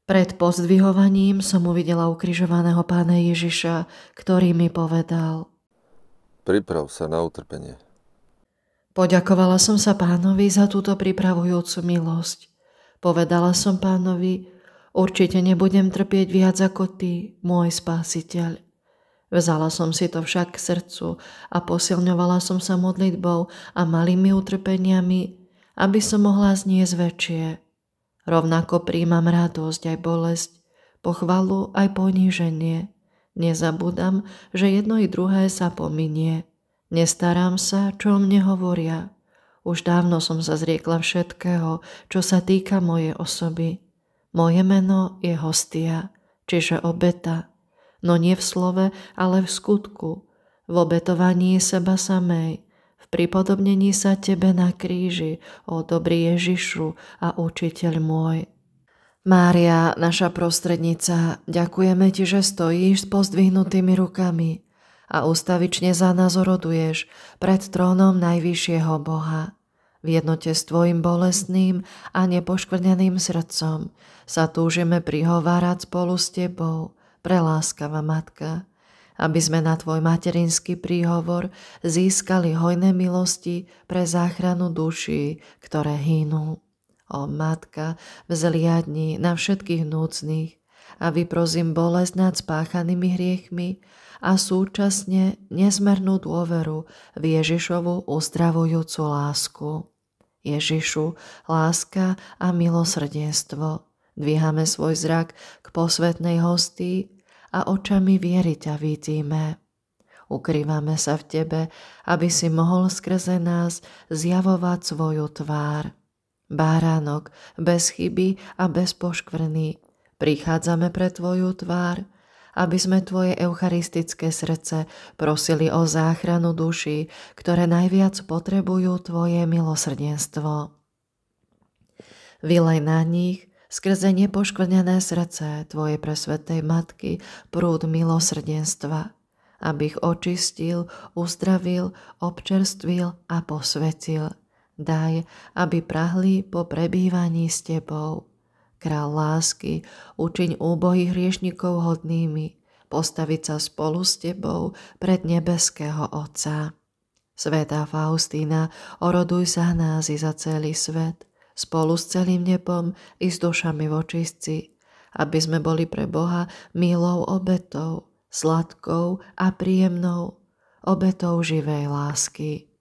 Pred pozdvihovaním som uvidela ukrižovaného Pána Ježiša, ktorý mi povedal: Priprav sa na utrpenie. Poďakovala som sa Pánovi za túto pripravujúcu milosť. Povedala som Pánovi: určite nebudem trpieť viac ako Ty, môj Spásiteľ. Vzala som si to však k srdcu a posilňovala som sa modlitbou a malými utrpeniami, aby som mohla zniesť väčšie. Rovnako príjmam radosť aj bolesť, pochvalu aj poníženie. Nezabúdam, že jedno i druhé sa pominie. Nestarám sa, čo o mne hovoria. Už dávno som sa zriekla všetkého, čo sa týka mojej osoby. Moje meno je hostia, čiže obeta. No nie v slove, ale v skutku. V obetovaní seba samej. V pripodobnení sa Tebe na kríži, ó dobrý Ježišu a učiteľ môj. Mária, naša prostrednica, ďakujeme Ti, že stojíš s pozdvihnutými rukami a ústavične za nás oroduješ pred trónom najvyššieho Boha. V jednote s Tvojim bolestným a nepoškvrneným srdcom sa túžime prihovárať spolu s Tebou, preláskavá Matka, aby sme na Tvoj materinský príhovor získali hojné milosti pre záchranu duší, ktoré hynú. Ó Matka, vzliadni na všetkých núdznych a vyprosím bolesť nad spáchanými hriechmi a súčasne nezmernú dôveru v Ježišovu uzdravujúcu lásku. Ježišu, láska a milosrdenstvo. Dvíhame svoj zrak k posvätnej hostii a očami viery ťa vidíme. Ukrývame sa v Tebe, aby si mohol skrze nás zjavovať svoju tvár. Báránok, bez chyby a bez poškvrny, prichádzame pre Tvoju tvár, aby sme Tvoje eucharistické srdce prosili o záchranu duší, ktoré najviac potrebujú Tvoje milosrdenstvo. Vylej na nich skrze nepoškvrnené srdce Tvojej presvätej Matky prúd milosrdenstva, aby ich očistil, uzdravil, občerstvil a posvetil. Daj, aby prahli po prebývaní s Tebou. Kráľ lásky, učiň úbohých hriešnikov hodnými, postaviť sa spolu s Tebou pred nebeského Otca. Svätá Faustína, oroduj za nás i za celý svet, spolu s celým nebom i s dušami v očistci, aby sme boli pre Boha milou obetou, sladkou a príjemnou obetou živej lásky.